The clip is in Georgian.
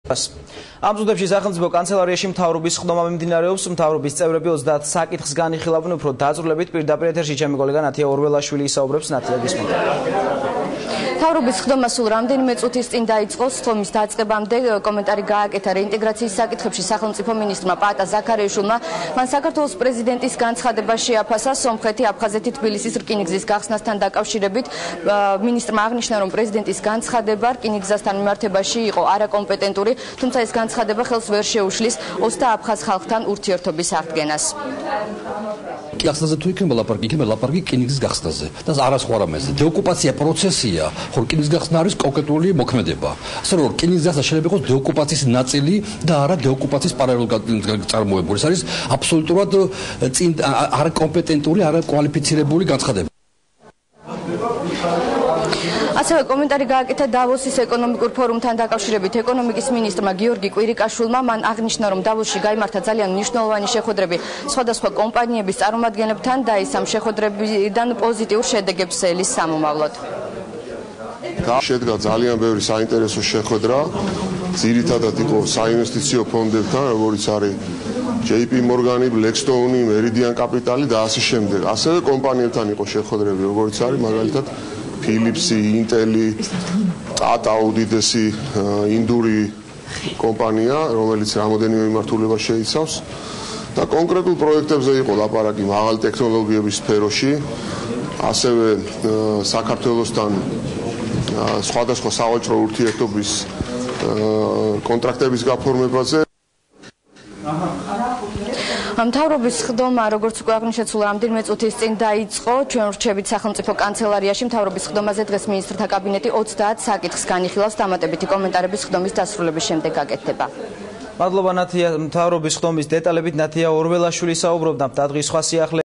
ამ წუთებში სახელმწიფო კანცელარიაში მთავრობის ხდომა მიმდინარეობს. მთავრობის წევრები 30 საკითხს განიხილავენ. უფრო დაწვრილებით პირდაპირ ეთერში ჩემი კოლეგა ნათია ორველაშვილი ისაუბრებს. ნათია, გისმენთ. მთავრობის ხდომა სულ რამდენიმე წუთის წინ დაიწყო. ხდომის დაწყებამდე კომენტარი გააკეთა რეინტეგრაციის საკითხებში სახელმწიფო მინისტრმა პაატა ზაქარიაშვილმა. მან საქართველოს პრეზიდენტის განცხადება შეაფასა სომხეთი, აფხაზეთი, თბილისის რკინიგზის გახსნასთან დაკავშირებით. მინისტრმა აღნიშნა, რომ პრეზიდენტის განცხადება რკინიგზასთან მიმართებაში იყო არაკომპეტენტური, თუმცა ეს განცხადება ხელს ვერ შეუშლის ოსთა აფხაზ ხალხთან ურთიერთობის აღდგენას. გახსნაზე თუ იქნება ლაპარაკი რკინიგზის გახსნაზე და არასხვა რამეზე. დეოკუპაცია პროცესია, ხო რკინიგზის გახსნა არის კონკრეტული მოქმედება. ასე რომ რკინიგზის გახსნა შეიძლება იყოს დეოკუპაციის ნაწილი და არა დეოკუპაციის პარალელურად წარმოებული. ეს არის აბსოლუტურად არაკომპეტენტური, არაკვალიფიცირებული განცხადება. ასევე კომენტარი გააკეთა დავოსის ეკონომიკურ ფორუმთან დაკავშირებით. ეკონომიკის მინისტრმა გიორგი კვირიკაშვილმა მან აღნიშნა, რომ დავოსში გაიმართა ძალიან მნიშვნელოვანი შეხვედრები სხვადასხვა კომპანიების წარმომადგენლებთან და ის ამ შეხვედრებიდან პოზიტიურ შედეგებს ელის სამომავლოდ. შედგა ძალიან ბევრი საინტერესო შეხვედრა, ძირითადად იყო საინვესტიციო ფონდებთან, როგორც არის JP Morgan, Blackstone, Meridian Capital და ასე შემდეგ. ასევე კომპანიებთან იყო შეხვედრები, როგორც არის მაგალითად Philips, Intel, Tata უდიდესი ინდური კომპანია, რომელიც რამოდენიმე მიმართულებას შეიცავს და კონკრეტულ პროექტებზე იყო ლაპარაკი მაღალი ტექნოლოგიების სფეროში, ასევე საქართველოსთან სხვადასხვა სავაჭრო ურთიერთობის კონტრაქტების გაფორმებაზე. მთავრობის ხდომა, როგორც უკვე აღნიშნეთ, სულ რამდენიმე წუთის წინ დაიწყო. ჩვენ ვრჩებით სახელმწიფო კანცელარიაში. მთავრობის ხდომაზე დღეს მინისტრთა კაბინეტი 30 საკითხს განიხილავს. დამატებითი კომენტარების ხდომის დასრულების შემდეგ გაკეთდება. მადლობა ნათია, მთავრობის ხდომის დეტალებით ნათია ორველაშვილი საუბრობდა. და დღის სხვა სიახლე